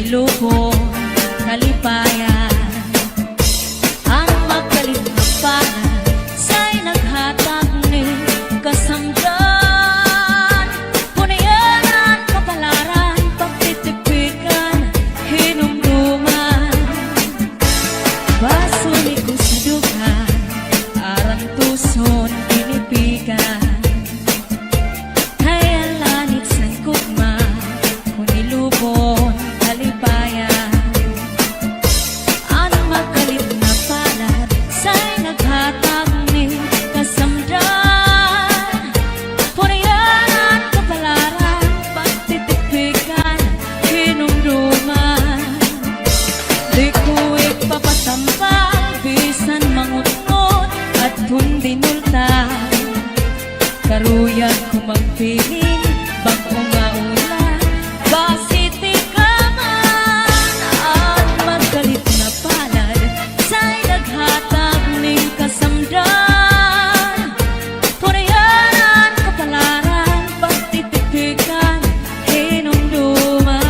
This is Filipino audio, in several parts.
lubong kalipayan. Ang magkalit na panay sa'y naghatag ni kasamdan. Punayanan, kapalaran, pagtitipikan, hinumduman. Basuli ko sa dugan, arang tuson, inipigan. Dinulta karuyan ko magpiling bagong maulan basiti ka man at magkalit na palad sa'y naghatag ning kasamdan. Punayanan, kapalaran, pagtitipikan, hinumduman.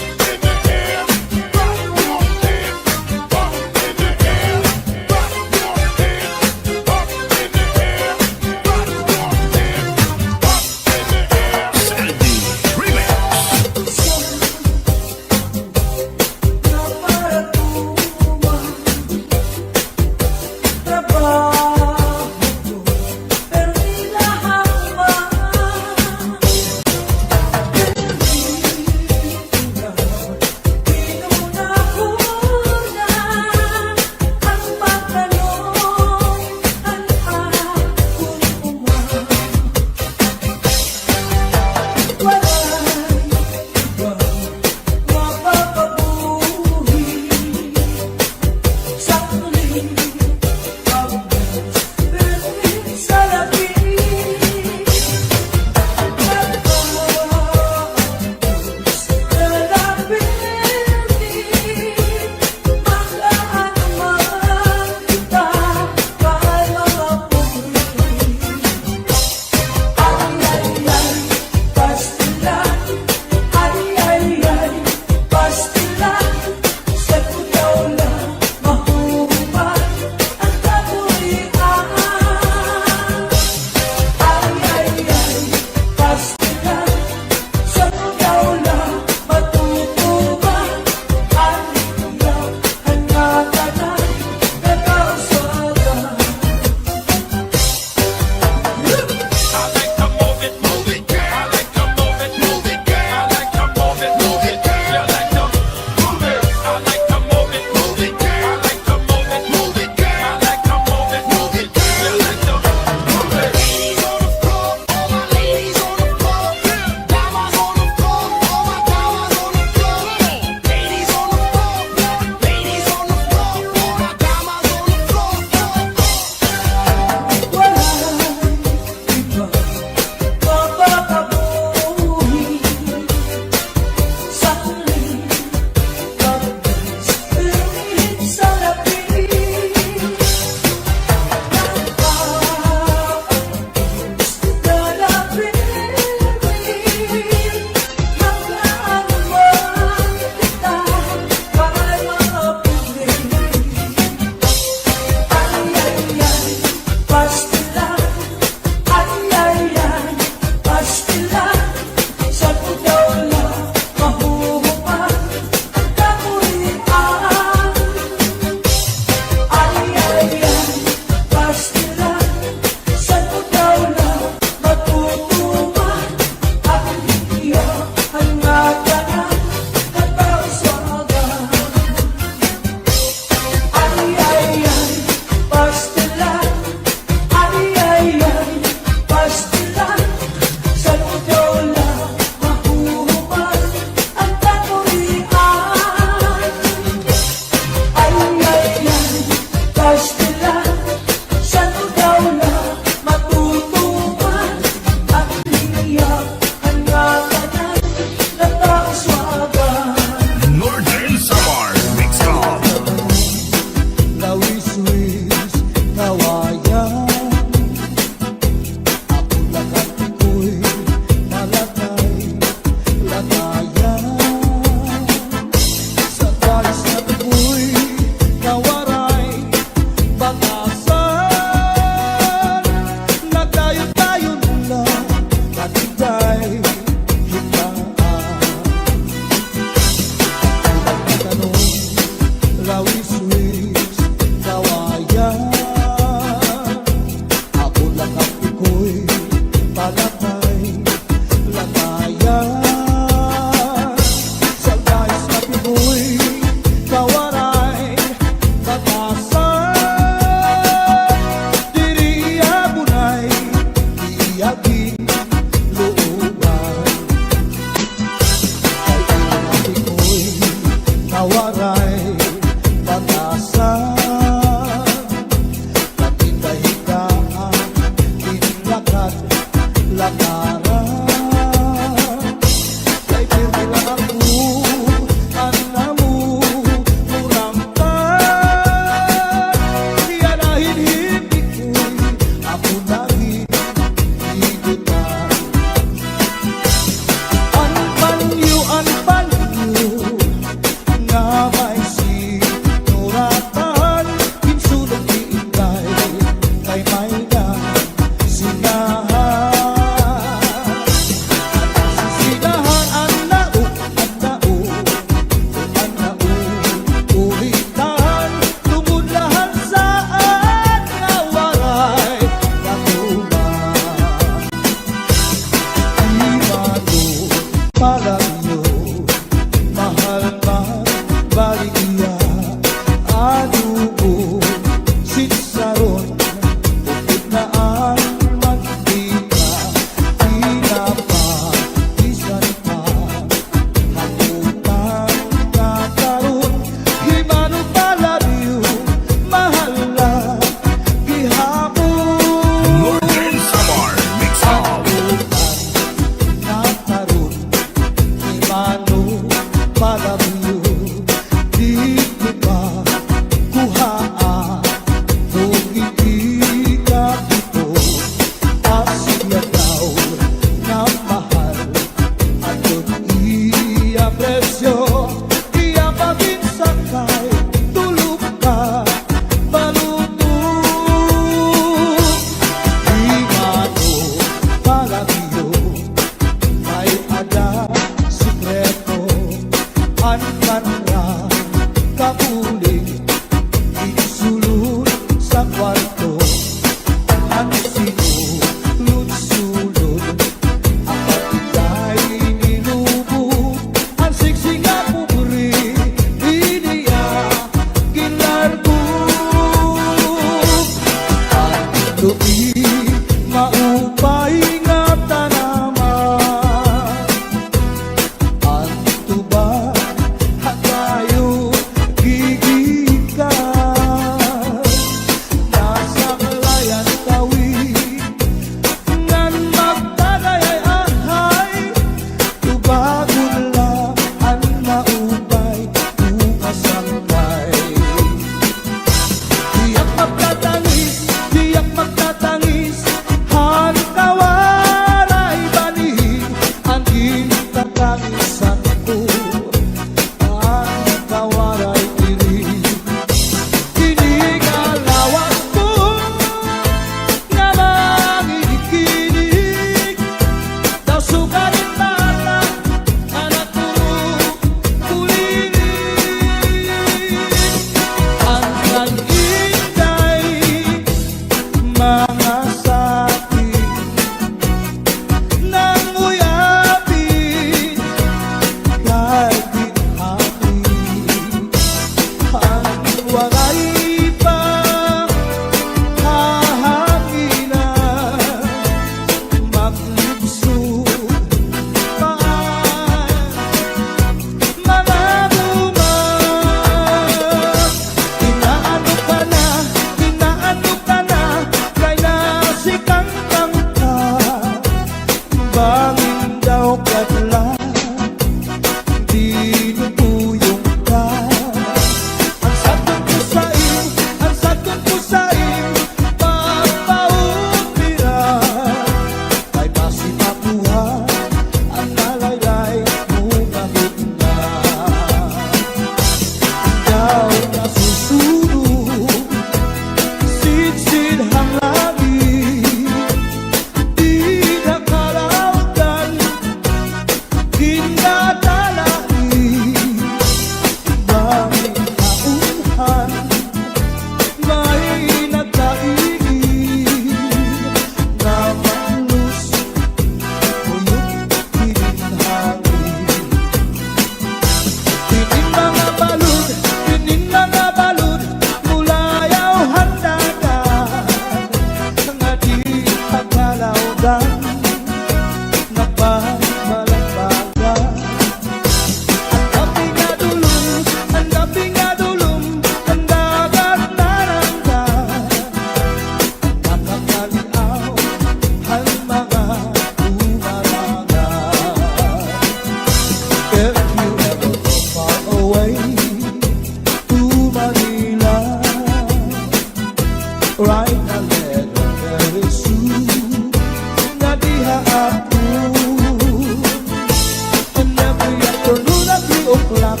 o'clock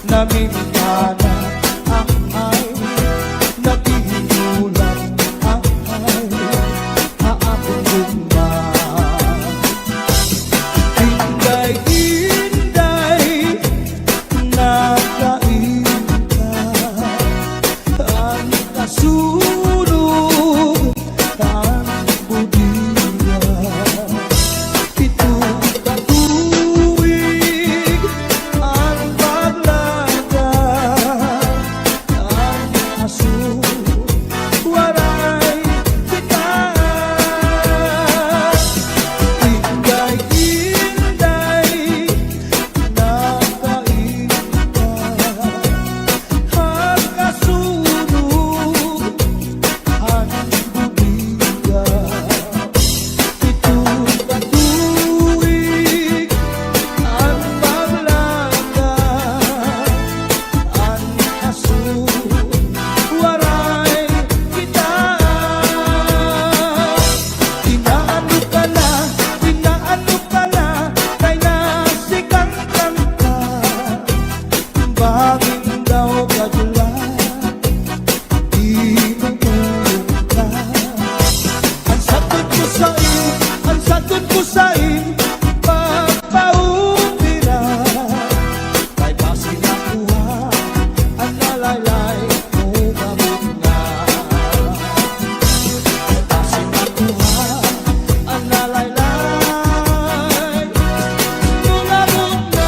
namimana ay naghihinulang ay haapong Inday-inday nakainta ang kasunog ang budiya itong katuwig ang paglaga ang aso waray kita Inday-inday nakainta ang kasunog ang budiya itong katuwig ang paglaga ang aso waray kita inaano ka na kay nasikang kanta baging daw kadula tinutulog ka ang sagot ko sa'yo pagpaupira kay basi nakuha ang nalaylay mo gamot na kay basi nakuha ang nalaylay mo gamot na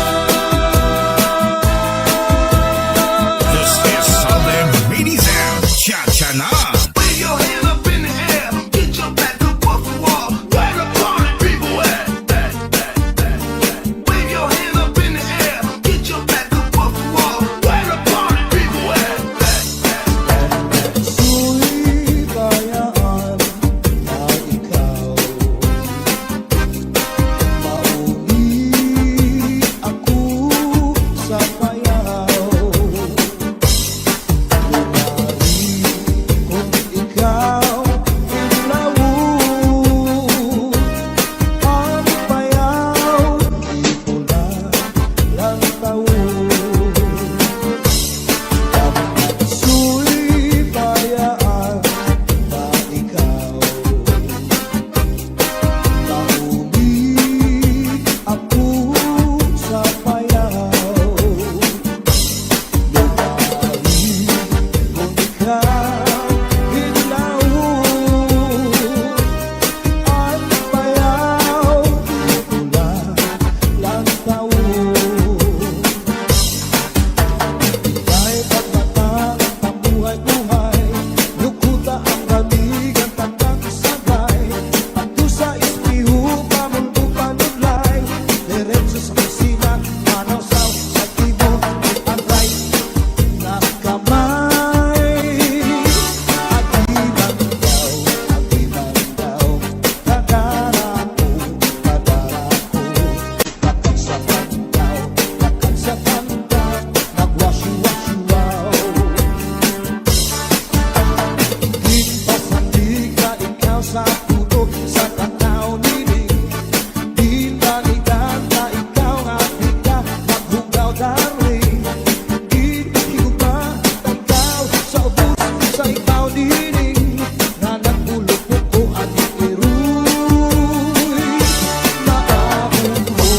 This is Southern Ladies and Cha-Cha Na. Wave your hand up in the air, get your back up off the wall. Where the party people at? Wave your hand up in the air, get your back up off the wall. Where the party people at? Sulibayaan na ikaw Mauli ako sa payaw Lumari kung ikaw ilawog Ang payaw di ko na lang tawag Sulibayaan na ikaw Mauli ako sa payaw Lumari kung ikaw ilawog Ang payaw di ko na lang tawag Ika'y pagmata ang buhay-buhay Lukuta ang lamig ang tandang sabay Pagto sa ispiho, pamundo panuglay Diretso sa kusina, manaw sa tibo Ang right na kamay Agiman daw Kadara ko Nakagsapan daw Nagwasyo-wasyo-waw Di ka ikaw sa puto sa tanaw niling Di manigan na ikaw nga di ka maghugaw darling Di higugma na ikaw sa ubus sa ikaw niling Na nagulog ko aning iruy Maabot mo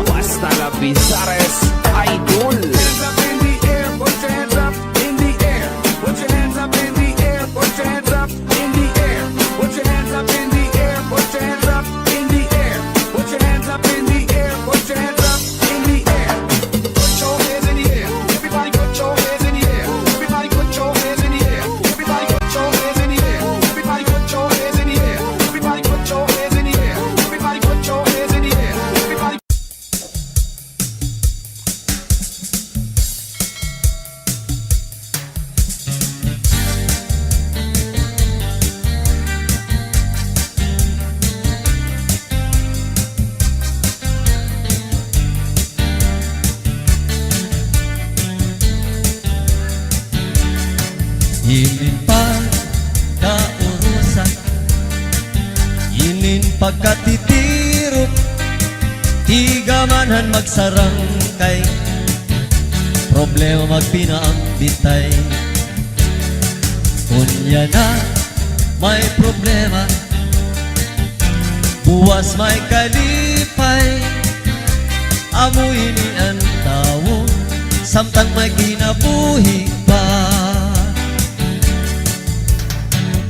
Basta la Pizares Idol. Hands up in the air, put your hands up in the air. Put your hands up in the air, put your hands up in the air. Put your hands up in the air, put your hands up in the air. Put your hands up in the air, put your hands up in the air. Put your hands in the air. Everybody put your hands in the air. Everybody put your hands in the air. Everybody put your hands in the air. Everybody put your hands in the air. Everybody put your hands in the air. Everybody put your hands in the air. Everybody Gamanan magsarang kay problema magpinaambitay. Kunya na may problema, buwas may kalipay. Amoy ni ang tawo, samtang may kinabuhi pa.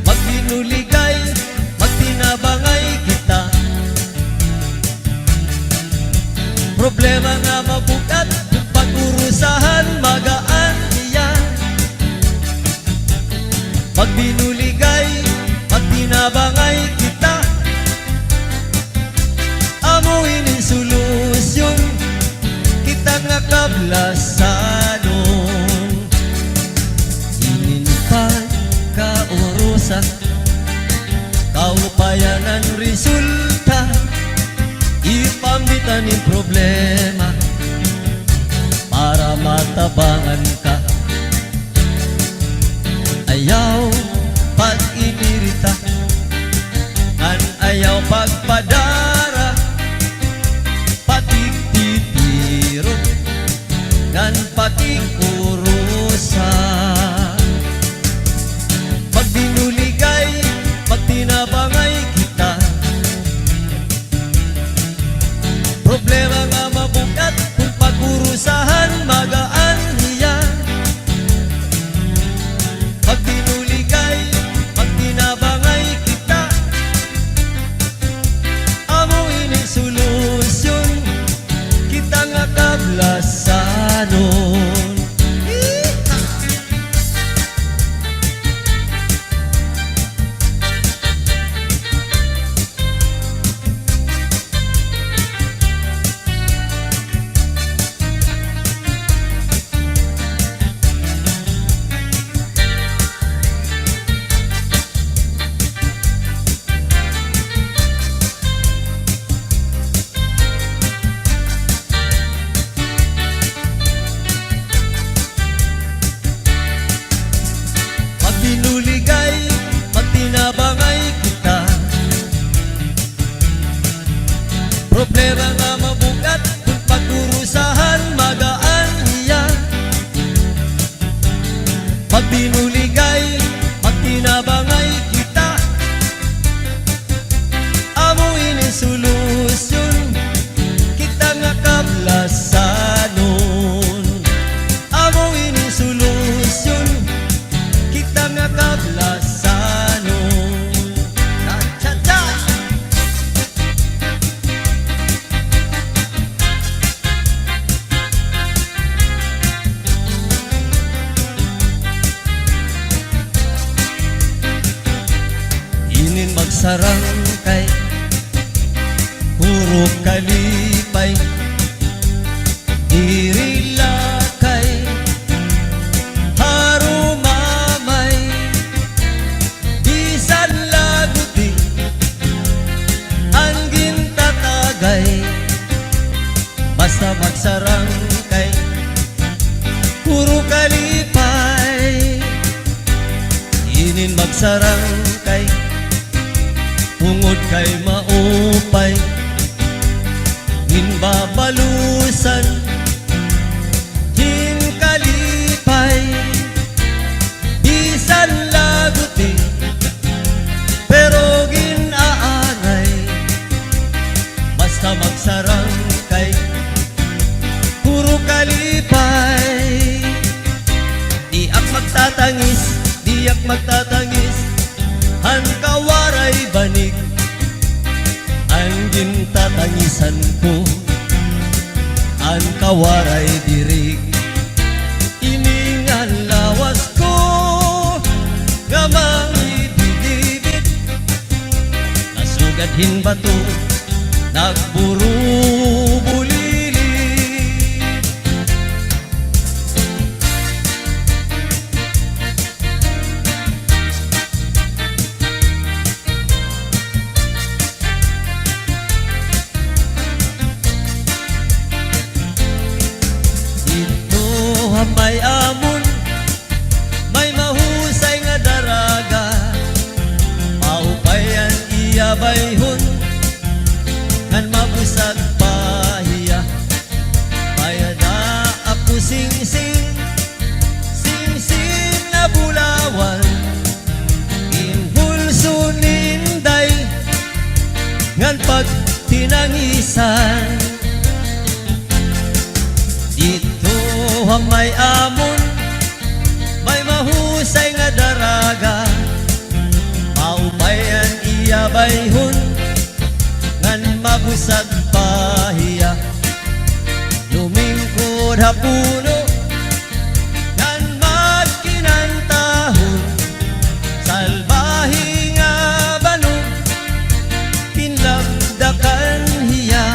Magbinuligay, magtinabangay kita. Problema nga mabukat, pag-urusahan magaan iya. Magbinuligay, magtinabangay kita. Amuin ang solusyon, kita nga kablasanon. Inin pa kaurusan, kaupayanan resulta. Ipambitan yung problema para matabangan ka. Ayaw pag-inirita, an ayaw pagpadara, patik-titiro, ngan patik-urusa. Magbinuligay, magtinabangay kita. Problema nga mabukat, kung pag-urusahan magaan niya. Magbinuligay, magtinabangay kita. Amuin ang solusyon, kita nga kablasanon. Magbinuligay, magtinabangay kita. Problema nga mabukat, kung pag-urusahan magaan niya. Magbinuligay, magtinabangay kita. Amuin ang solusyon, kita nga kablasanon. Amuin ang solusyon, kita nga kablasanon. Cha-cha-cha! Inin magsarang kay puro kalipay. Diri lakay harumamay, bisan laguti ang gintatagay. Basta magsarang kay puro kalipay. Inin magsarang kay tungod kay maupay. Ginbabalusan, ginkalipay, bisan laguti, pero ginaanay. Basta magsarang kay puro kalipay. Diak magtatangis, diak magtatangis, han kawaray banig. Ang gintatangisan ko, ang kawaray dirig. Iningan lawas ko, gamang ibigibit. Nasugadhin bato, nagburu bulilit. May amon, may mahusay nga daraga. Maupayan iya bayhon, ngan mabusag pahiya. may amon, may mahusay nga daraga, maupayan iya bayhon, ngan mabusag pahiya. Lumingkod hapuno, ngan magkinantahon, salbahi nga banog, pinagdakan hiya.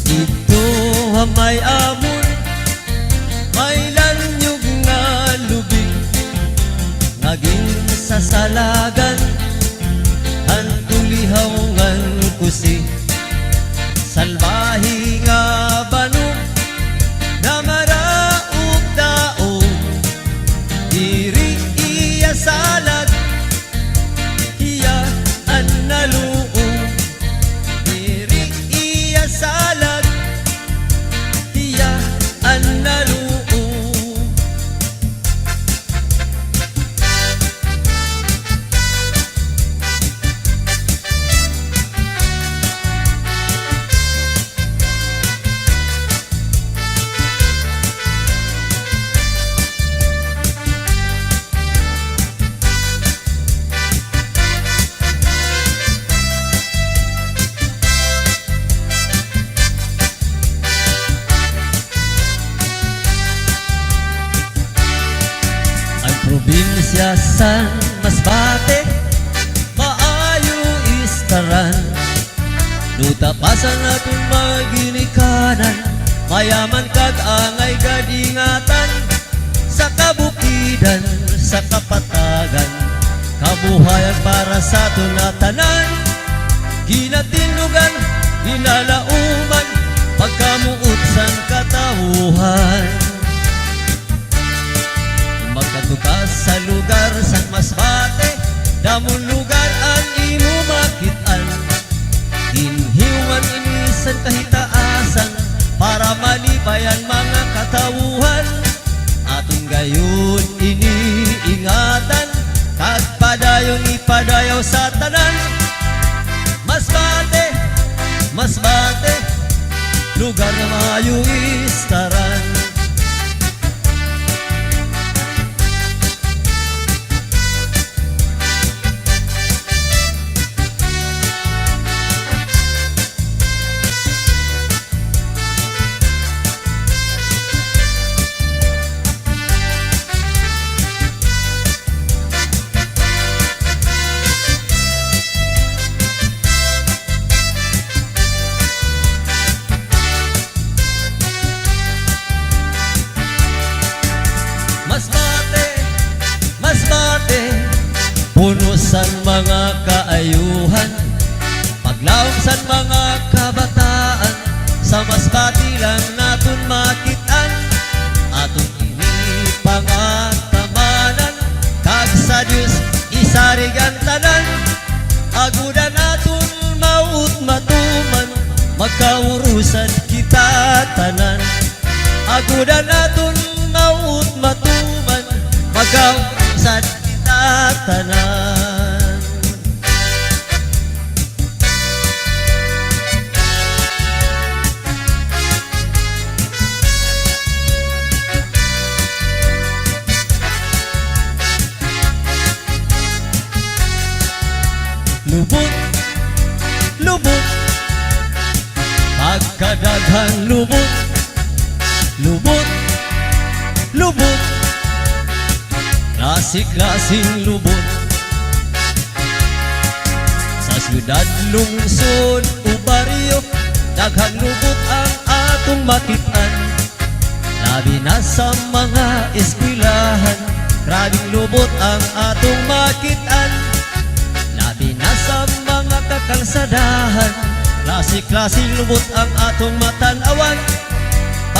Ito may amon, may lanyog nga lubig, naging sasalagan, hantulihaw ngan kusi, salbahi nga banog, na maraog daog, diri iya salag, iya an naluog, diri iya salag, iya an naluog. Ang probinsya san Masbate, maayo istaran, nutapasan atong maginikanan, mayaman kag angay gadingatan, sa kabukidan, sa kapatagan, kabuhayan para sa tunatanan, ginatinugan, ginalauman, pagkamuot san katawuhan. Magkatukas sa lugar sang Masbate, damon lugar ang imo makitaan, inhiwan inisan kahitaasan, para malibayan mga katawuhan, aton gayon iniingatan, kag padayon ipadayaw sa tanan. Masbate, Masbate, lugar na maayo istaran. Masbate, Masbate, puno san mga kaayuhan, paglaom san mga kabataan, sa Masbate lang naton makitaan, aton inipangatamanan, kag sa Diyos isarig ang tanan, agudan aton maut matuman, magkaurusan kita tanan, agudan aton maut matuman, magkaurusan kita tanan. Lubot, lubot, pagkadaghang lubot, lubot, lubot, klasik-klasing lubot, sa syudad, lungsod, o baryo, daghang lubot ang atong makitaan, labi na sa mga eskwelahan, grabing lubot ang atong makitaan, labi na sa mga kakalsadahan, klase-klaseng lubot ang atong matanawan,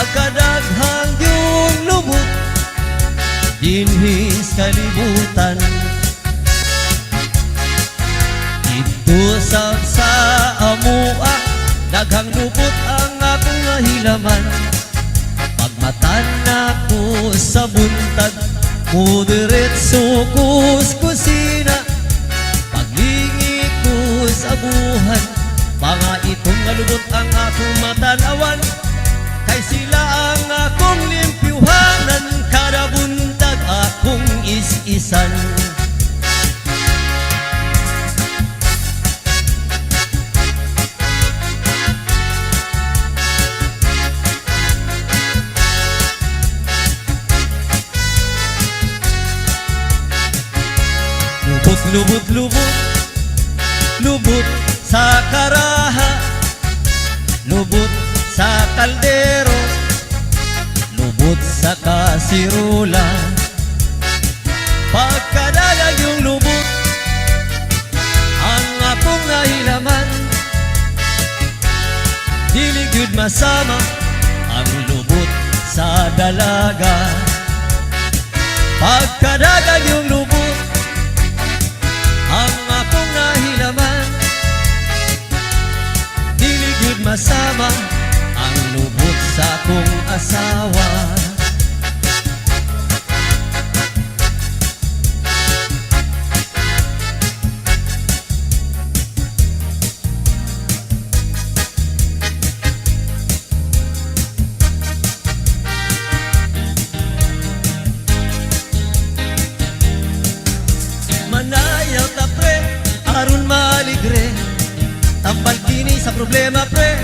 pagkadaghang yung lubot dinhis kalibutan. Ito sa amua daghang lubot ang akong nahilaman. Pagmatan ako sa buntag mudiretso ko sa kusina. Paglingi ko sa buhan mga itong nalubot ang akong matanawan. Kay sila ang akong limpyuhanan kada buntag akong is-isan. Lubot, lubot, lubot sa karaha, lubot sa kaldero, lubot sa kasirula. Pagkadalag yung lubot ang akong nahilaman. Dili gyud masama ang lubot sa dalaga. Pagkadalag yung lubot ang akong nahilaman. Dili gyud masama ang lubot sa akong asawa. Manayaw ta pre, aron maligre, tambal kini sa problema pre.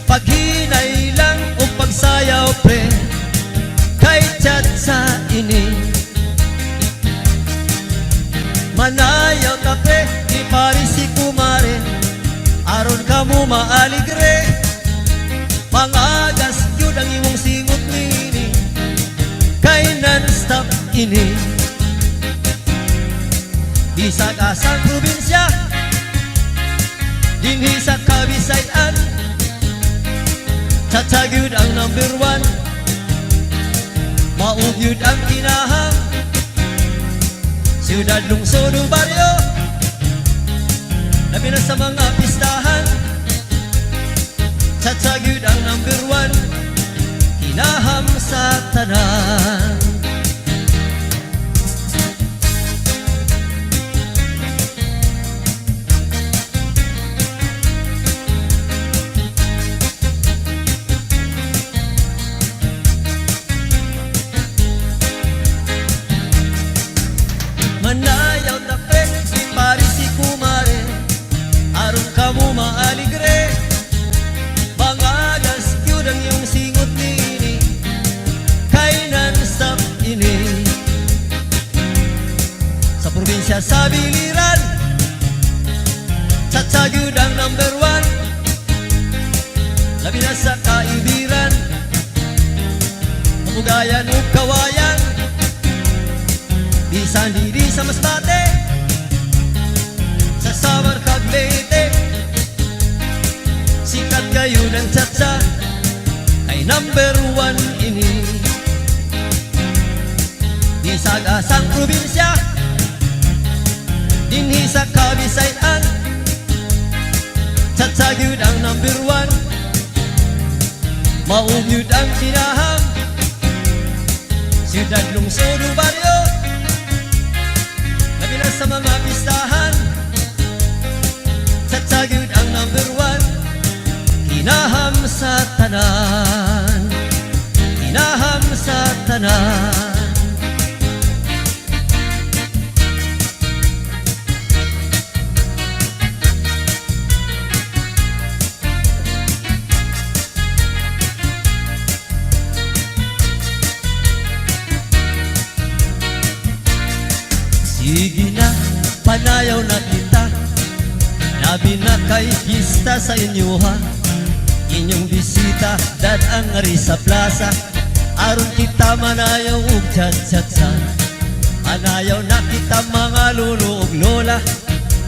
Paghinay lang o pagsayaw pre, kay chat sa ini. Manayaw ta pre, di parisi kumare, aron kamo maaligre. Pangagas yun ang imong singot nini, kay non-stop ini. Di sa kasang probinsya, dinhi sa Kabisayan, Tatagyud ang number 1, Maugyud ang kinahang, siyudad lungsod o baryo, labi na sa mga pistahan. Tatagyud ang number 1, kinaham sa tanan. Manayaw ta pre, di parisi kumare, aron kamo maaligre. Bangagas yun ang iyong singot nini, kay non-stop ini. Sa probinsya sa biliran, Tatagyud ang number 1, labi na sa kaibiran, mabugayan o kawayan. Bisan diri sa Masbate, sa Samar kag Leyte, sikat kayo ng tsatsa, ay number 1 ini. Di sa gasang probinsya, dinhi sa Kabisayan, Tatagyud ang number 1, Maugyud ang kinahang, siyudad lungsod o baryo, labi na sa mga pistahan. Tatagyud ang number 1, kinaham sa tanan, kinaham sa tanan. Sige na, panayaw na kita, labi na kay pista sa inyo ha. Inyong bisita, dadang ari sa plaza, aron kita manayaw ug chat-chat-sa. Manayaw na kita mga lolo ug lola,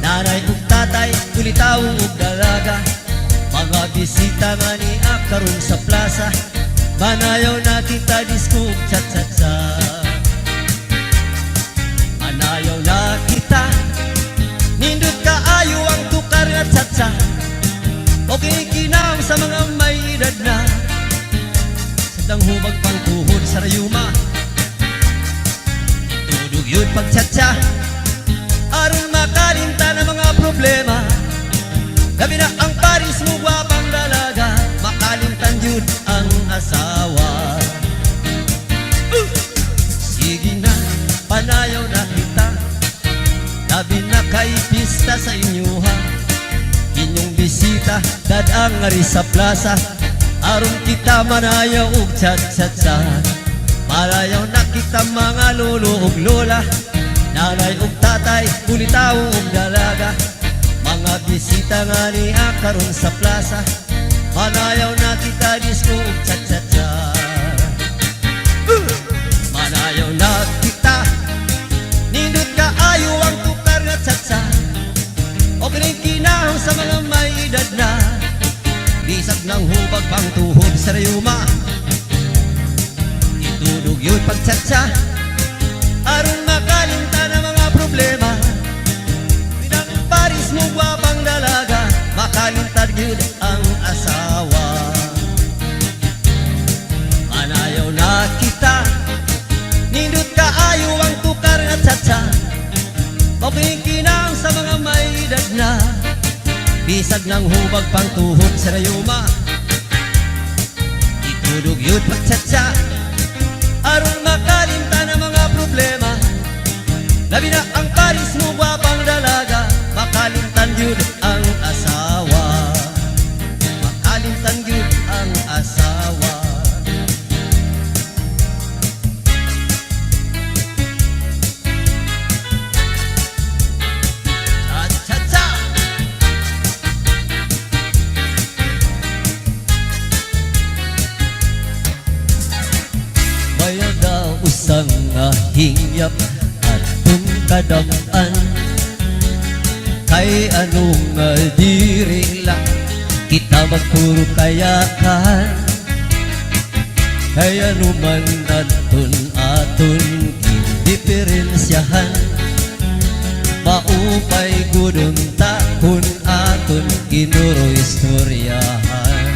nanay ug tatay, kulitaw ug dalaga. Mga bisita nga ni karon sa plaza, Manayaw na kita diskug chat-chat-sa. Manayaw na kita nindot kaayo ang tukar nga chat-chat. Okay kinam sa mga may edad na sadang hubag pang tuhod sa rayuma. Itudog yun pag chat-chat aron makalimta ng mga problema. Gabi na ang Paris mo gwapang dalaga, makalimtan yun ang asawa. Sige na, panayaw na kita, labi na kay pista sa inyo ha. Inyong bisita, dadang ngari sa plaza, aron kita manayaw ug chat-chat-sa. Malayaw na kita mga lolo ug lola, nanay ug tatay, ulitaw ug dalaga. Mga bisita nga niya karon sa plaza, manayaw na kita disco ug chat-chat-sa. Manayaw na kita nindot kaayo ang tukar nga chat-sa. O kinahanglan sa mga may edad na bisag ng hubag pang tuhod sa rayuma. Itudog yun pag chat-sa aron makalimta ng mga problema. Pinang Paris mo gwapang dalaga, makalintad yun ang asawa. Manayaw na kita nindot kaayo ang tukar nga chat-sa. Makikinang sa mga may edad na bisag ng hubag pang tuhod sa rayuma. Itudog yun pag chat-sa aron makalimta ng mga problema. Labi na ang Paris mo gwapang dalaga, makalimtan yun ang asawa. Makalimtan yun ang asawa. Cha-cha-cha! Maya daw usang hingyap at kadam-an kay anong diri lang kita magpuro kayakan. Kay anuman aton diferensyahan, maupay gudong takon aton kinuro istoryahan.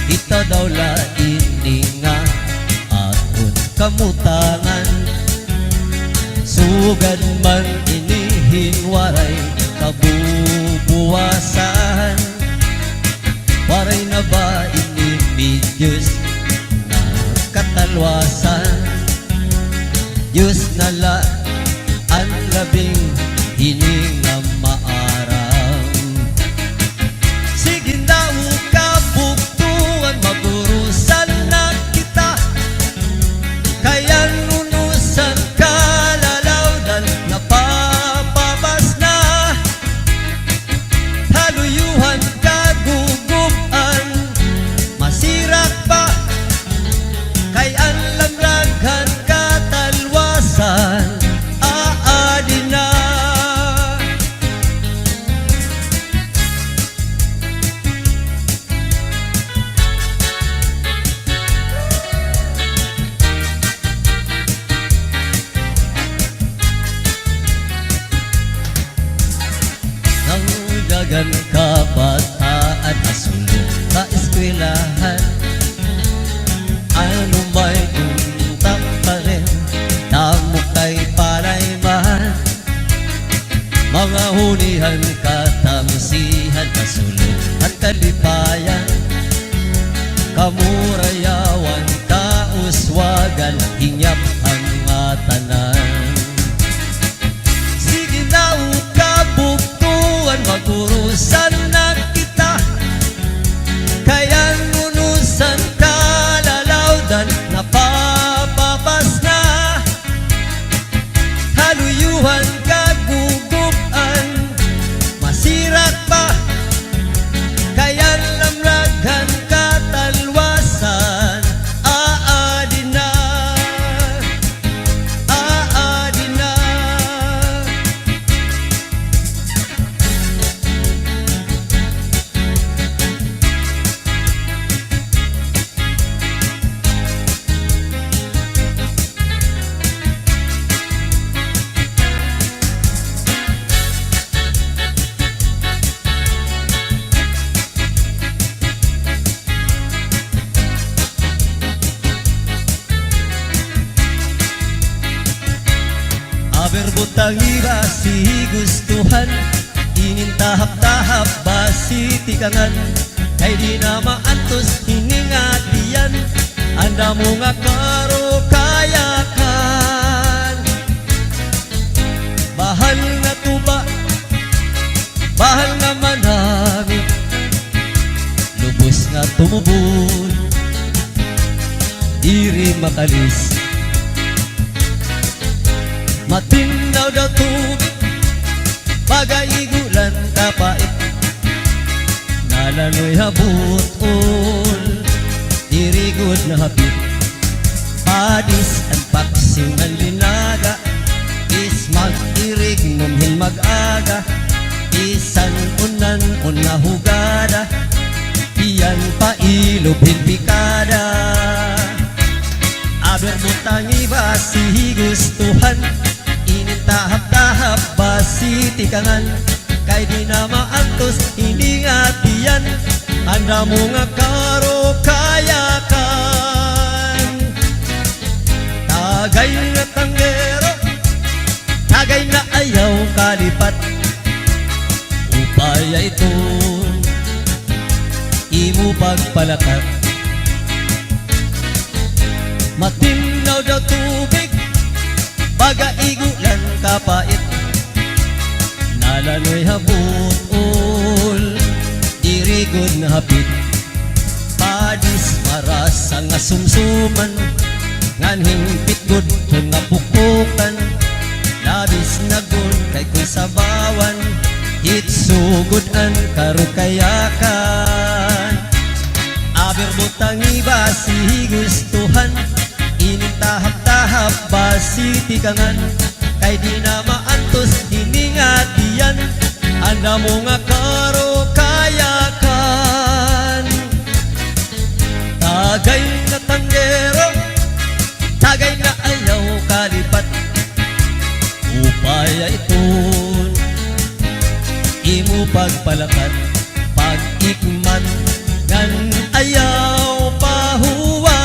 Kita daw lain nga aton kamutangan, sugad man inihin waray kabubuwasan. Waray na ba inimidyos na katalwasan? Diyos na la ang labing hininga maaram. Sige daw kabuktuan, magurusan na kita, kaya nunusan kalalawdan napapabas na. Haluyuhan kagugupan, masirak pa, kay ang lamraghan katalwasan aadi na. Nang dagan kabataan asulong kaeskwelahan, ano may untak pa rin, damo kay palayman. Mga hunihan, katamsihan, kasulong at kalipayan, kamurayawan, kauswagan, hingyap ang matanan. Sige na kabuktuan, magurusan na kita, kaya nunusan kalalawdan napapabas na. Haluyuhan kagugupan, masirak pa, kaya lamraghan katalwasan aadi na. Aadi na. si gustuhan inintahap-tahap basi tikangan kay di na maantos hiningatian anda mo nga karo kayakan bahal nga tuba bahal nga manami lubos nga tumubon diri makalis matinaw daw tubig pagaigulan kapait nalanoy habutol dirigod na hapit padis ang paksing ng linaga is mag-irig numhin mag-aga isan unan una hugada iyan pa ilubhin pikada aber butangi basi gustuhan inintahap-tahap basi tikangan kay di na maantos iningatian anda mo nga karo kayakan tagay na tanggero tagay na ayaw kalipat upaya ito imo pagpalakat matinaw daw tubig pagaigulan kapait nalanoy habutol dirigod na hapit padis marasa nga sumsuman ngan hingpit gud kung nga pukukan labis na gud kay kung sabawan hitsugod an karo kayakan aber butangi basi gustuhan inintahap-tahap basi tikangan kay di na maantos hiningatian anda mo nga karo kayakan tagay na tanggero tagay na ayaw kalipat upaya iton imo pagpalakat pag-ikman ngan ayaw pahuway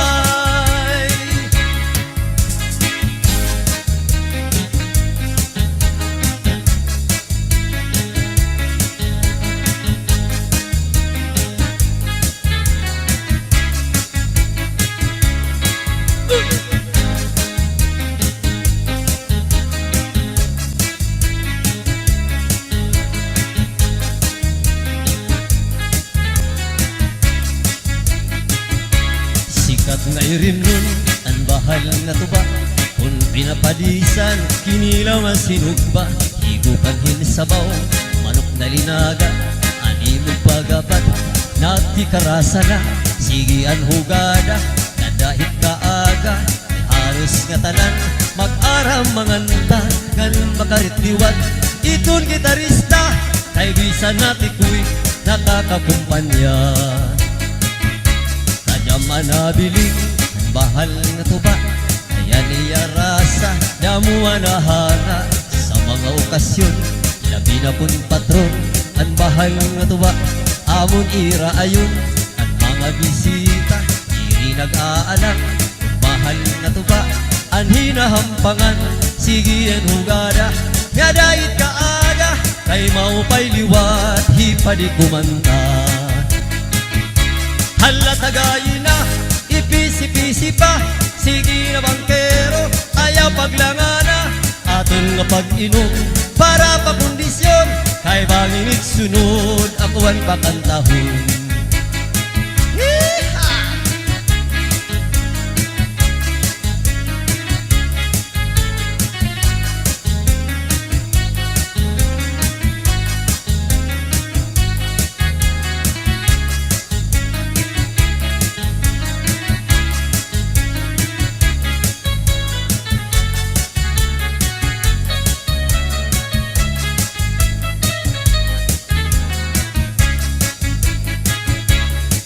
sikat nga irimnon ang bahal nga tuba kung pinapadisan kinilaw masinugba higupan sabaw manok na linaga animo pagapat nagtikarasa na sige ang hugada nadahit kaaga halos nga tanan mag-aram manganta ngan makaritliwat iton gitarista kay bisan natikuy nakakakumpanya Yaman nabiling bahal nga tuba kaya niya rasa damuan na hana sa mga okasyon labi na pun patron ang bahal nga tuba amon ira ayon ang mga bisita iri nag-aalang bahal nga tuba ang hinahampangan sige ang hugada nga dahit kaaga kay maupay liwat hipadi kumanta hala tagayin na, ipisi-pisi pa sige na bangkero, ayaw paglangana aton nga pag-inom, para pa kondisyon kay bangingit sunod, akuan pa kantahon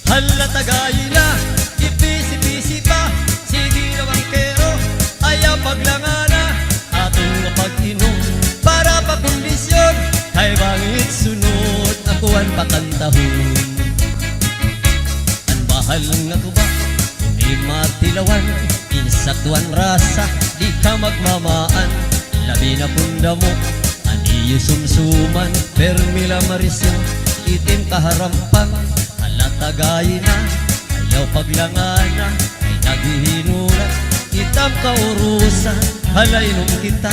hala tagayin na, ipisi-pisi pa sige na bangkero, ayaw paglangana aton nga pag-inom, para pa kondisyon kay bangit sunod, akuan pa kantahon ang bahal nga tuba kung imatilawan insaktuan rasa di ka magmamaan labi na punda mo ang Iyo sumsuman, permila marisyon, itim kaharampang, alatagay na, ayaw paglangana, ay naghihinulat, itam kaurusan, halainom kita,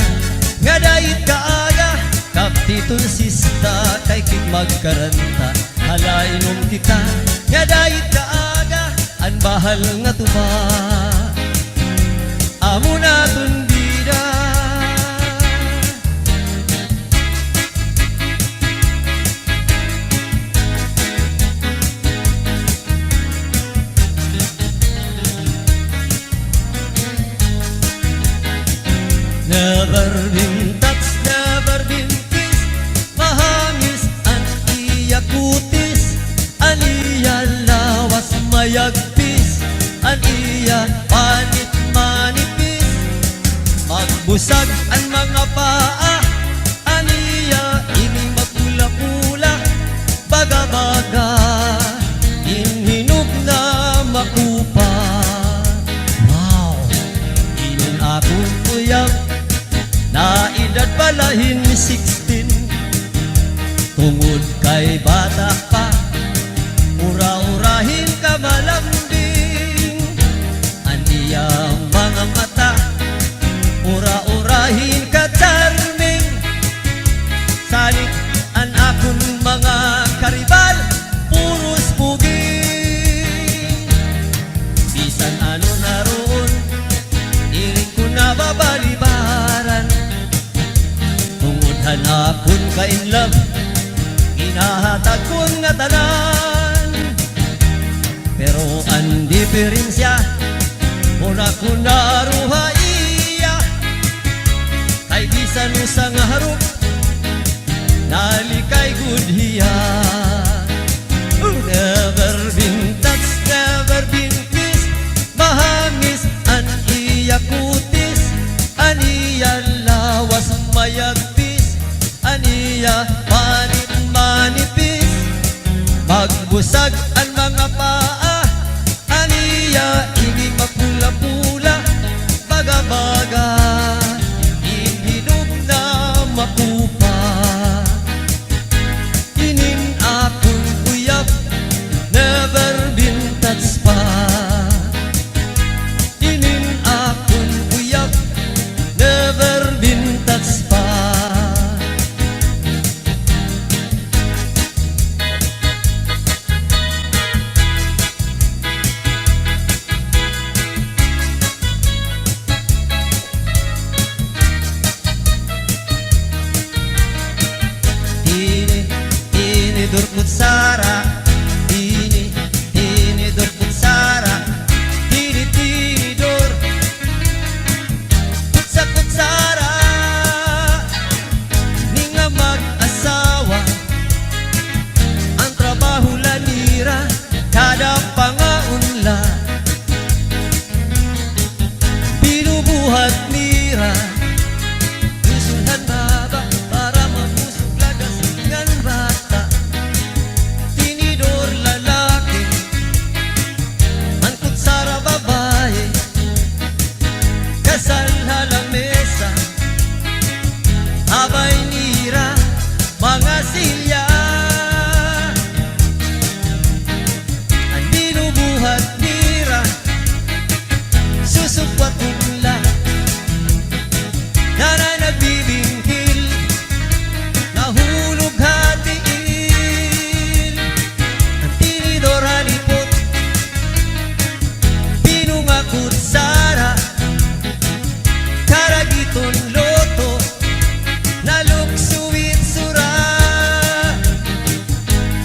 nga dait kaaga, kaptitol sista, kay kit magkaranta, halainom kita, nga dait kaaga, an bahal nga tuba, amo na tundida. Never been touched, never been kissed, mahangis ang iya kutis, ang iya lawas mayagpis, ang iya panit manipis, magbusag ang mga paa, ang iya ining magpula-pula, baga-baga, inhinog na makupa. Wow, inin akong uyab, na edad palahin 16, tungod kay bata pa, ura-urahin ka malambing, ang iyang mga mata, ura-urahin ka charming, salit ang akong mga karibal, puros puging, bisan ano naroon, iring ko na babalibaran, tungod hanapon ka in love, inahatag kong natanan, pero ang diferensya, una ko naruha iya, kay bisan usang harap, nalikay good hiya. Never been touched, never been kissed, mahangis ang iya kutis, ang iya lawas mayagpis, ang iya panit manipis, magbusag ang mga paa, ang iya ini mapula-pula, baga-baga, inhinog na makupa. Inin akong uyab, never been touched pa. Inin akong uyab, never been touched pa. Ini durkut sara, ini durkut sara, tini dur, kutsakut sara, ninga mag-asawa, ang trabaho lanira, kada pangaunla, binubuhat mira, gusuhan baba, para mabusog lagas ngan bata, tinidor lalaki, ang kutsara babae, kasal halang mesa, abay nira, mga silya, ang binubuhat mira, susupwat ula, nanay nagbibingkil, nahulog hatiin, ang tinidor halipot, pinungakot sara, karagiton loto, naluksuwit sura,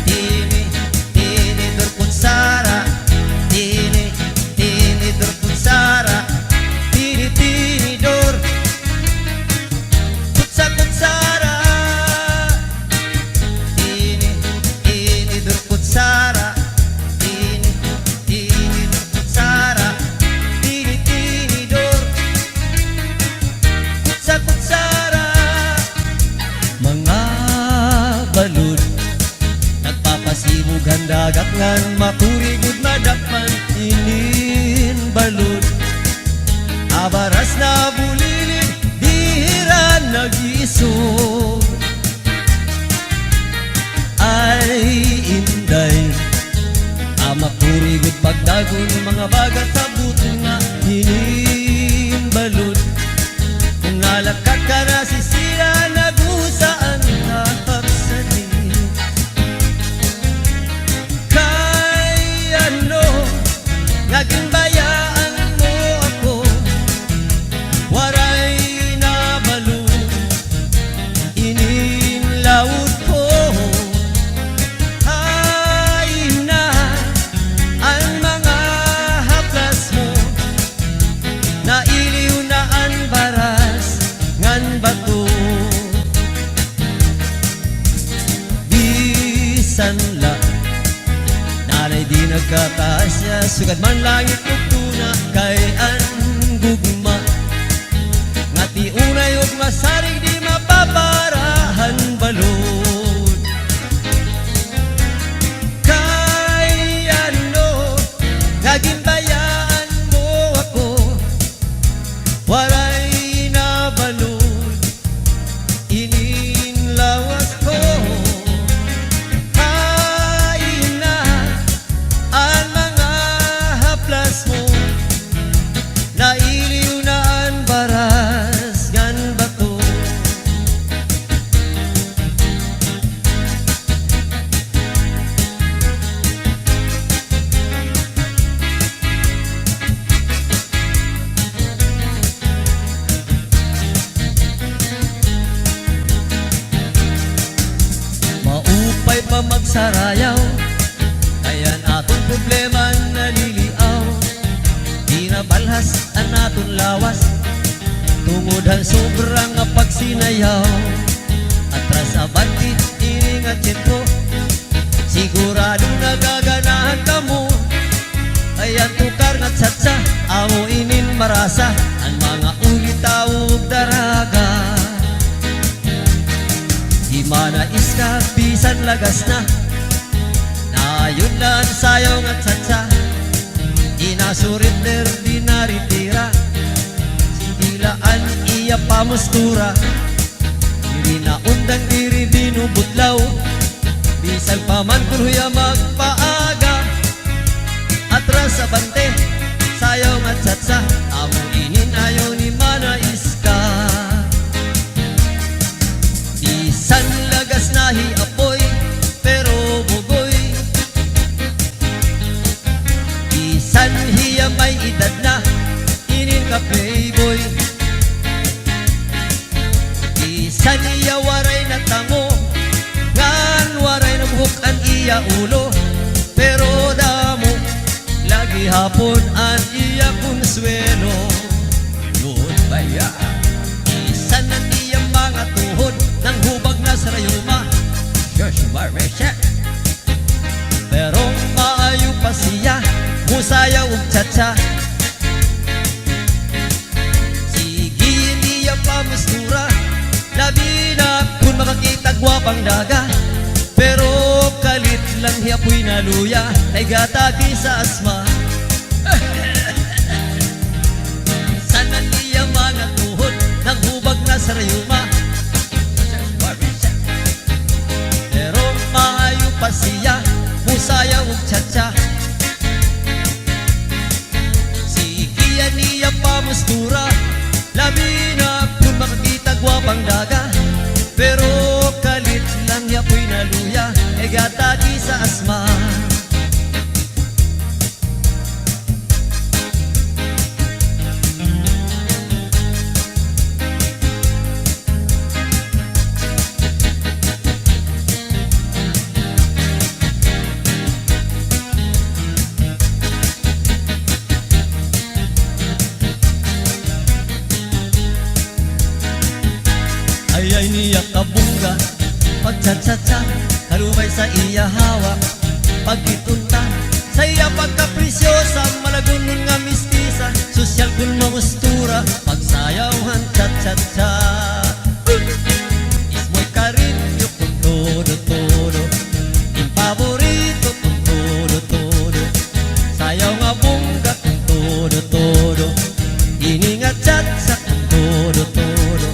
tini durkut sara, tini durkut sara, tini dor, kutsakut sara, tini durkut sara, tini durkut sara, tini dor, kutsakut sara. Mga balud, nagpapasibog ang dagat ngan makurigod madakpan, inin balud, abaras na bulilid, dihira nag-isog, Urigod pagdagon mga bagat sa buto nga hinimbalod. Kung nalakat ka na sisira, nagusaan ka kapsanin. Kay ano, naging bayaan mo ako, waray nabalod, ininlawod ko. Ay na ang mga haplas mo, nailiw na ang baras ngan bato. Bisan la nanay di nagkakasya, sugad man langit ug tuna kay an gugma. Ngati unay ug masarig di mapaparahan balod. Kay ano, naging bayaan mo ako, waray nabalod, ininlawas ko. Kay na ang mga haplas mo, nailiw na ang baras ngan bato. Maupay pa magsarayaw, kaya atong problema naliliaw. Di na balhas ang aton lawas, tungod ang sobrang pagsinayaw. Atras abanti, iningat ko, siguradong nagaganahan ka mo. Ayan tukar nga tsatsa, amo inin marasa, ang mga ulit tawag daraga. Di manais ka, bisan lagas na, naayun lang sayaw nga tsatsa. Inasurit di naritira, sindilaan iya pamustura. Diri na undang diri binubutlaw, bisan paman kuya magpaaga. Atras sa bante, sayaw nga tsatsa, amo inin ayaw ni manais ka. Bisan lagas na hiapoy, pero bugoy. Bisan hiya may edad na, inin ka playboy. Bisan iya waray na tango, ngan waray na buhok ang iya ulo. Pero damo, lagi hapon ang iya konsuelo. Yun baya, bisan ang iya mga tuhod, nang hubag na sa rayuma. Shush, Marisha. Pero maayo pa siya, musayaw ug tsatsa. Sige niya pa mustura, labi na kung makakita gwapang daga. Pero kalit lang hiapoy na luya, naigatagi sa asma. Sana niya mga tuhod, nang hubag na sa rayuma. Pero maayo pa siya, musayaw ug tsatsa. Sigiyan niya pa mustura, labi na kung makakita gwapang daga. Pero kalit lang yapoy na luya, gatagi sa asma. Ayay niya kabungga, pagtsatsa-tsa, kalumay sa iya hawak. Pagkitunta, sa iya pagkapresyosa, malagunon nga mistisa, sosyal kun maustura, pagsayawan tsat-tsat-tsa. Ismoy karinyo kung todo-todo, impaborito kung todo-todo, sayaw nga bungga kung todo-todo, iningat tsat-tsa kung todo-todo.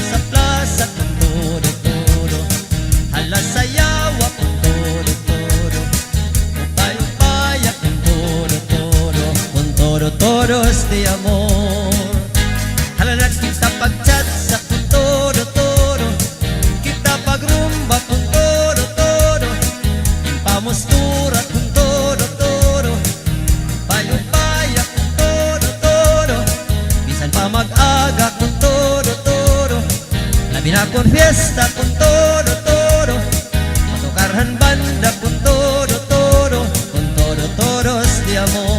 Sa plaza kung todo-todo, hala sayawa kung todo-todo, upay-upay todos de amor. Halanak kita pagchat sa kung todo. Kita pagrumba kung todo. Pamustura kung todo. Payo-paya kung todo. Bisan pa mag-aga kung todo. Labi na kung fiesta kung todo. Matukarhan banda kung todo. Kung todos de amor.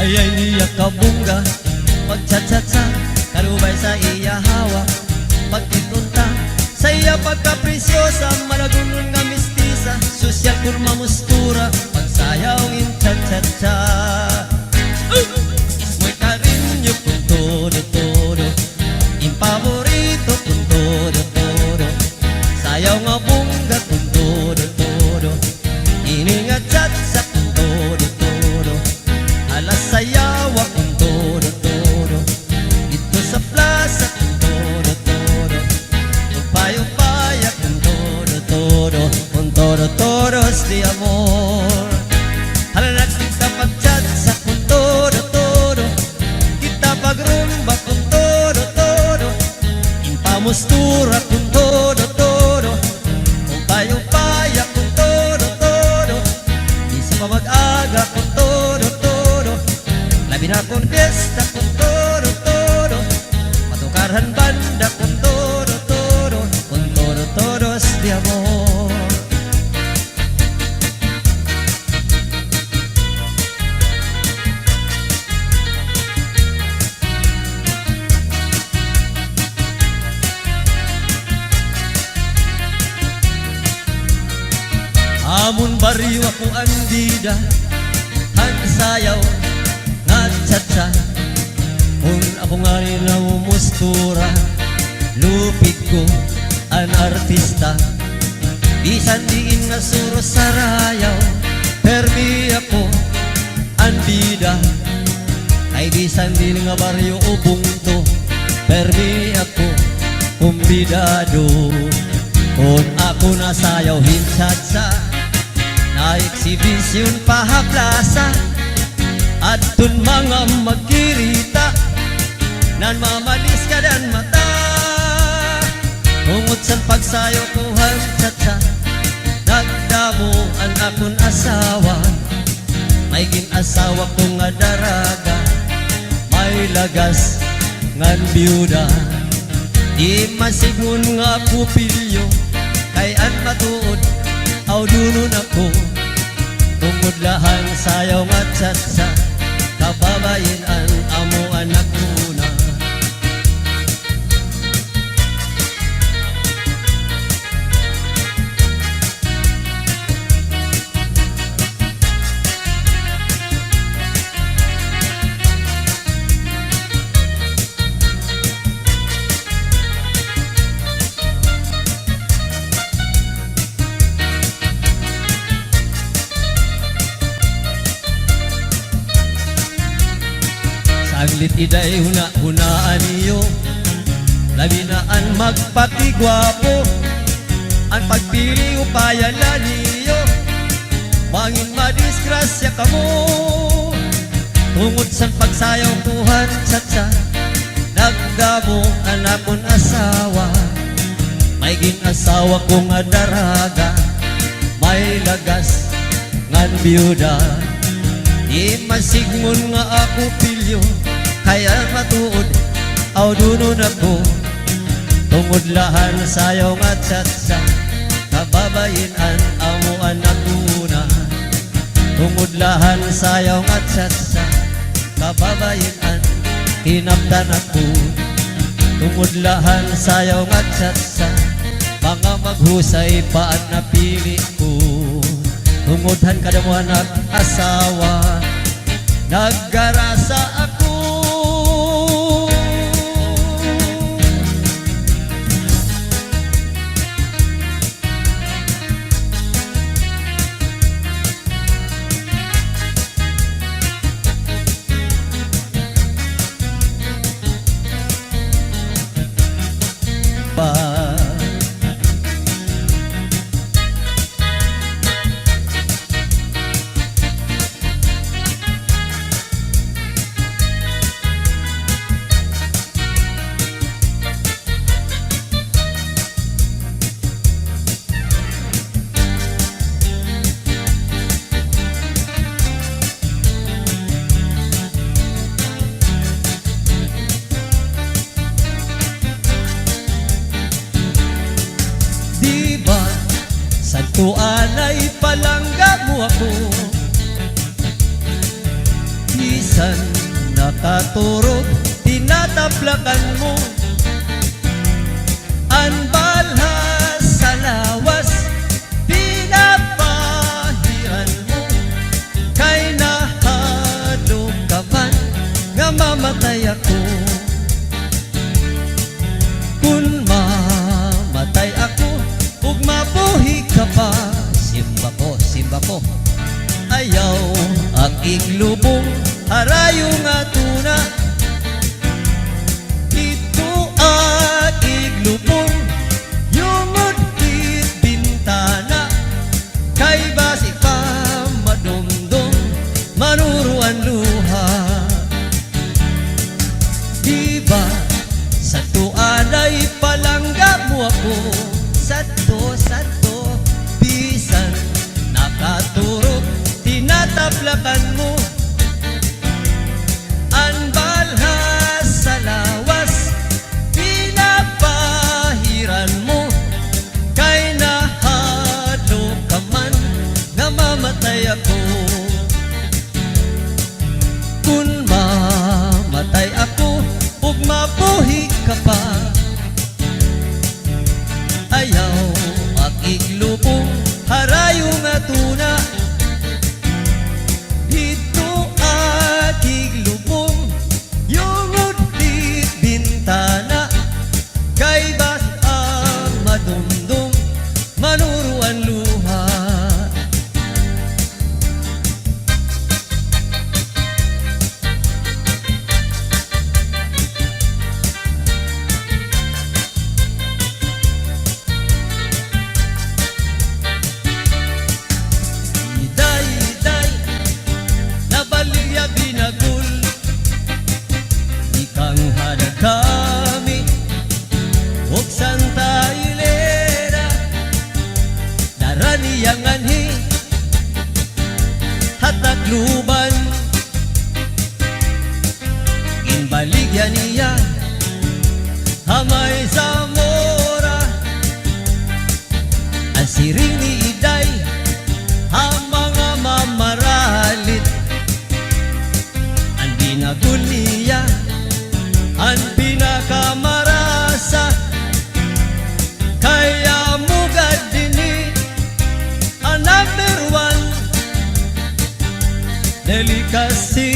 Ayay niya kabungga, pagchat-chat-sa, kalubay sa iya hawak, pagtitunta, sa iya pagkapresyosa, malagunon nga mistisa, sosyal kurma mustura, pagsayaw in chat-chat-cha. Ismoy karinyo kung todo, impaborito kung todo, sayaw nga bungga kung todo, iningat chat sa kung todo, alas sayawa kung todo, dito sa plaza kung todo, payo-paya kung todo, todos de amor. Halanak kita pagchat sa kung todo, kita pagrumba kung todo, impamustura kung todo, payo-paya kung todo, isa pa mag-aga kung todo, labi na kung fiesta kung todo, matukarhan banda kung todo, kung todos de amor. Amon baryo ako andida, ang sayaw nga tsa-tsa. Kung ako nga nila umustura, lupig ko ang artista. Bisan diin nga suro sa rayaw, permi ako andida. Ay bisan din nga baryo ubungto, permi ako kumbidado. Kung ako nasayaw hinsatsa, na eksibisyon pahaplasa, at dun mga magkirita, nan mamalis ka dan mata. Tungod sa pagsayo ko hansatsa, nagdamo ang akong asawa. May ginasawa ko nga daraga, may lagas ngan biyuda. Di masigun nga pupilyo, kay an matuod aw dunun ako. Tungod lahang sayaw nga tsatsa, kababayin ang amo anak muna. Saglit iday hunaan niyo, labi na ang magpakigwapo, ang pagpili upayala niyo, mangin madisgrasya ka mo. Tungod sa pagsayaw kuhan tsatsa, nagdamo ang akong asawa. May ginasawa ko nga daraga, may lagas ngan biyuda. Di masigmon nga ako pilyo, kaya matuod aw dunun ako. Tungod lahan sayaw nga tsatsa, kababayin ang amo anak una. Tungod lahan sayaw nga tsatsa, kababayin ang hinaptan ako. Tungod lahan sayaw nga tsatsa, mga maghusay pa ang napili ko. Tungodhan kadamuhan at asawa, naggarasa ako. palangga mo ako. Bisan nakaturog, tinataplakan mo. Ang balhas sa lawas, pinapahiran mo. Kay nahadlok ka man, nga mamatay ako. Kung mamatay ako, ug mabuhi ka pa, simba ko. Ayaw ang iglubong, harayo nga tuna. Ito ang iglubong, yung udit bintana. Kay basi pa madumdum, manuruan luha. Diba sa tuanay palangga mo ako. Sato, bisan nakaturog, tinataplakan mo. Ang balhas sa lawas, pinapahiran mo. Kay nahadlok ka man, nga mamatay ako. Kung mamatay ako, ug mabuhi ka pa, ayaw ang iglubong, harayo nga tuna. Ito ang iglubong, yung udit bintana. Kay bas ang madumdum, manuruan luha. Iday, nabaligya binagul, ikang hadag kami, ug Santa Hilera, daraniyang anhi, hatakluban, inbaligya niya, Hamay Zamora, ang siring ni Iday, ang mga mamaralit. Ang binagul niya, ang pinakamarasa. Kaya mugad dini, ang number one, delicacy,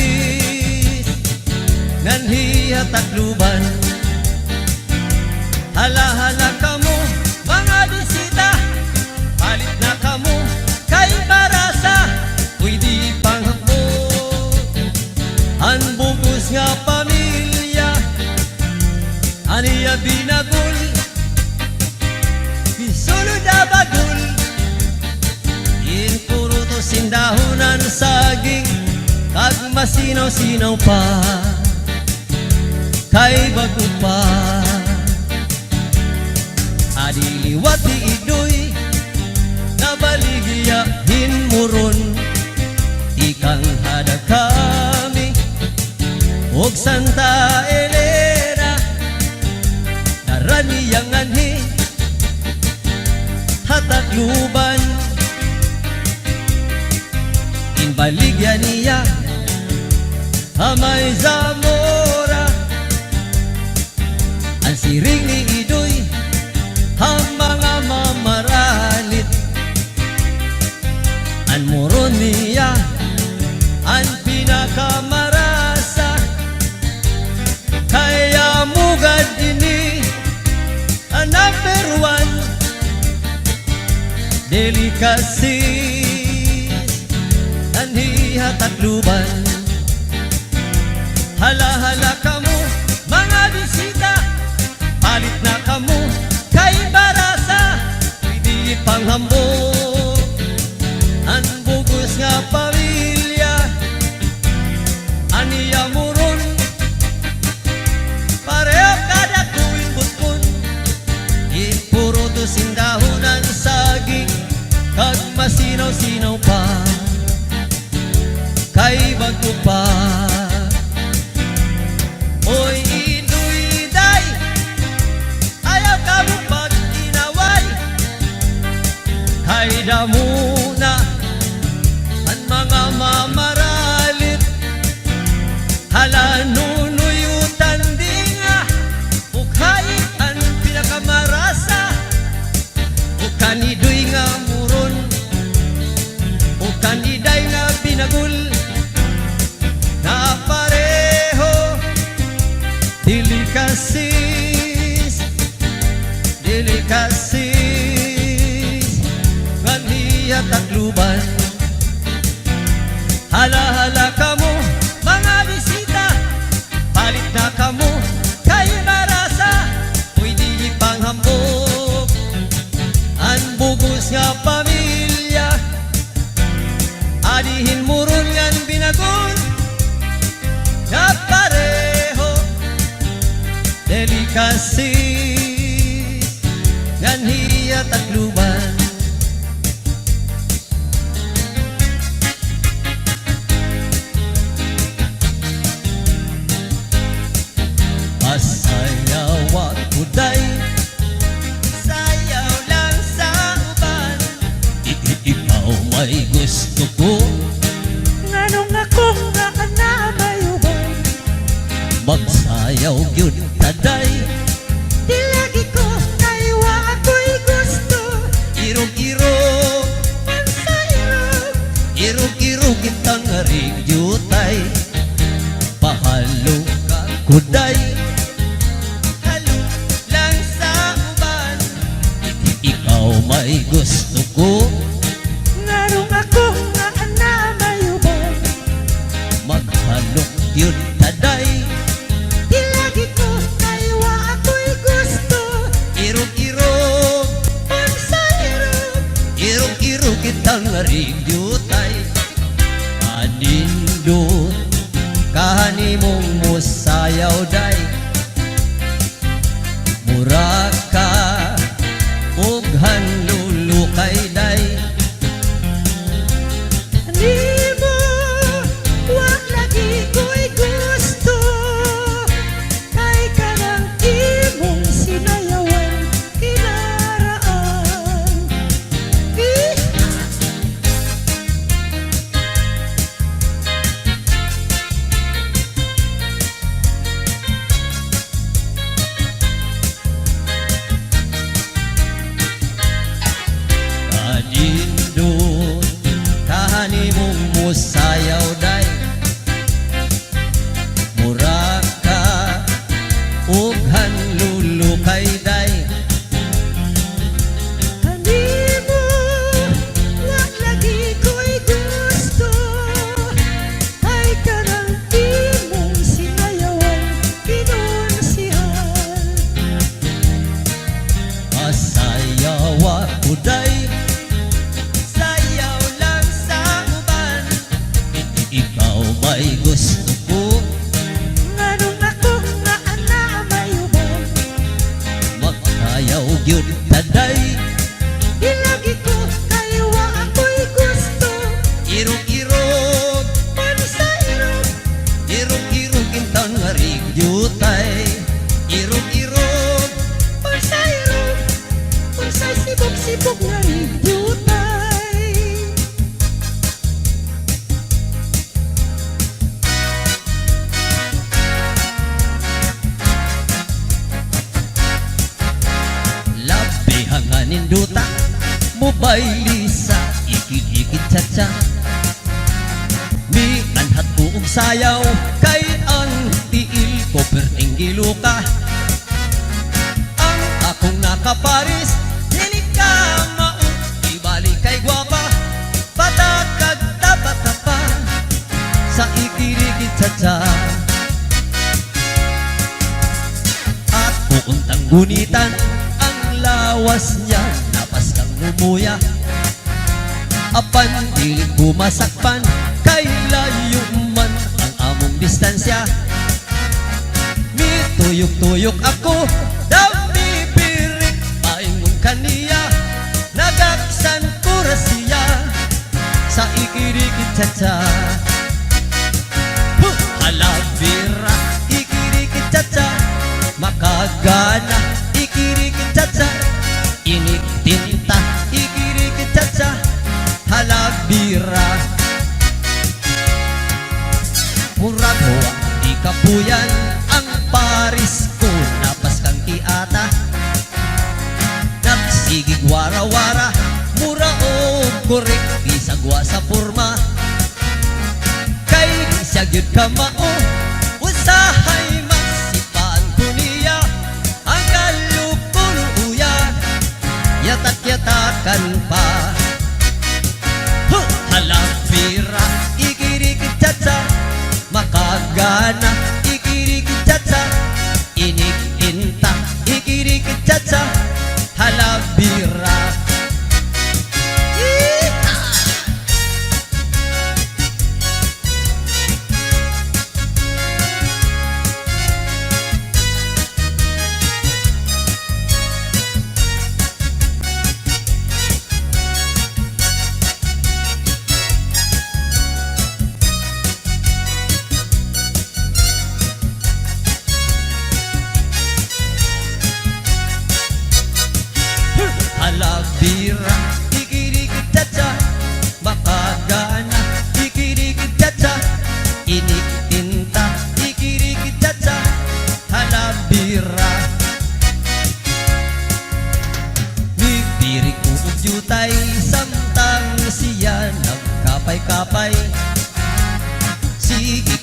nganhiya takluban. Hala ka mo, mga bisita, palit na ka mo, kay barasa, pwede pang hapon. Ang bugos nga pamilya, aniya binagul, isulod na bagul. Puro to sindahunan saging, kag masinaw-sinaw pa, kay bago pa. Adiliwat ni Idoy, nabaligya hinmuron. Ikang hadag kami, og Santa Elena, daraniyang anhi, hatakluban. Inbaligya niya, Hamay Zamora, ang siring ni Idoy, ang mga mamaralit. Ang muron niya, ang pinakamarasa. Kaya mugad ini, ang number one, delicacy, ang hihatakluban. Hala ka mo, mga bisita, palit na ka mo, kay barasa, pwede pang hambog. Ang bugos nga pamilya, aniya muron, pareho kada kuwing butkon. Puro to sindahunan saging, kag masinaw-sinaw pa, kay bago pa. Oy Idoy day, ayaw ka mo pag inaway, kay damo na Hala ka mo, mga bisita, palit na ka mo, kay marasa, pwede ipanghambog. Ang bugos nga pamilya, adihin mo ron yan binagon, na pareho, delikasi, ngan hiya tagluban. Masayaw ako day, sayaw lang sa uban. Ikaw may gusto ko, Nganong ako nga anamay ubay, magsayaw gyud taday. di lagi ko naiwa ako'y gusto. Irog-irog, Pansayang, irog-irog itang rigyutay. Pahalo ka kuday, halo lang sa uban. Ikaw may gusto ko, nganong ako nga anamay ubay, maghalok yun taday. di lagi ko naiwa ako'y gusto. Irog-irog, Pansayang, irog-irog itang rigyutay. Anindot, kahani mong musayaw day. Mura ka, ug hanlulukay day. Di mo, wag lagi ko'y gusto. Kay kanang imong sinayawan kinaraan. Anindot, kahani mong musayaw day. Mura ka, ug hanlulukay day. Kanimo, wag lagi ko'y gusto. Kay kanang imong sinayawan kinunsihan. Masayaw ako day, sayaw lang sa uban. Ikaw may gusto ko, Nganong ako nga anamay ubay, magsayaw gyud taday. di lagi ko kaywa ako'y gusto. Irog-irog, Pansayang, irog-irog intang rigyutay. Irog-irog, pansayang, pansay sibog-sibog nga rigdutay. labi hanganin duta, mobile sa ikid-ikid cha-cha. Mi anhat ko og sayaw, kay ang tiil ko perting giluka. Ang akong nakaparis, dili ka mao, ibalik kay gwapa. Patakag tapa-tapa, sa ikid-ikid cha-cha. At puuntang gunitan, ang lawas niya, napas kang lumuya. Apan di kumasakpan, kay layo man ang among distansya. Mi tuyok-tuyok ako, daw bibirik, paingon kaniya. Nagaksan ko ra siya, sa ikirikit cha-cha. Halabira, ikirikit cha-cha, makagana, ikirikit cha-cha. Inik tinta, ikirikit cha-cha, halabira. Murag hoa, di kapuyan, ang paris ko, napas kang tiata. Nagsigig wara-wara, mura o korek, di sagwa sa porma. Kay di siya gyud ka mao, usahay masipaan ko niya. Ang kalukuluya, yatak-yatakan pa. Halabira, ikirikit cha-cha,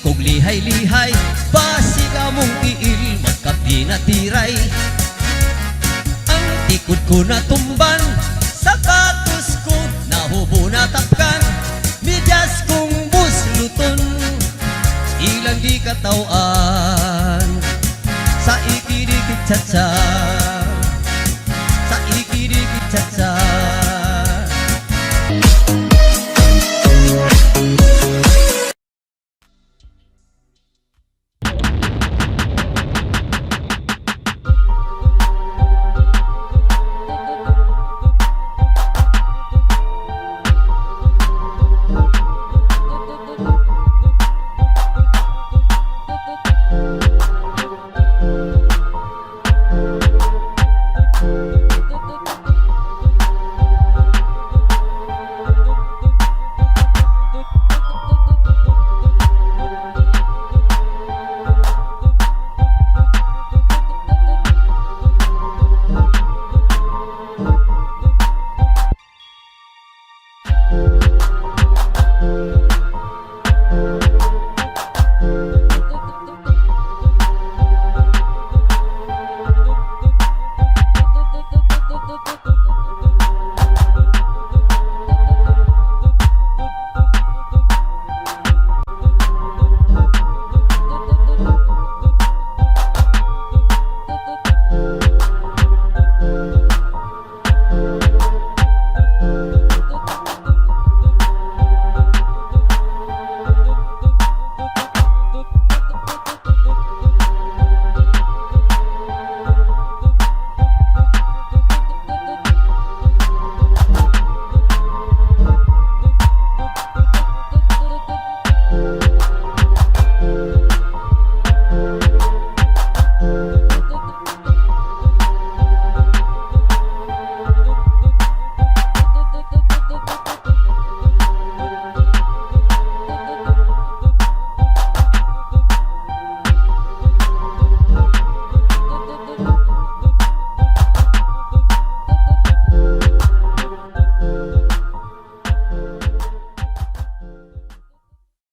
kog lihay-lihay Basig among tiil magkapinatiray Ang tikod ko natumban Sapatos ko nahubo na tapkan Midyas kong busluton Ilang di katawan Sa ikirikit-cha-cha Sa ikirikit-cha-cha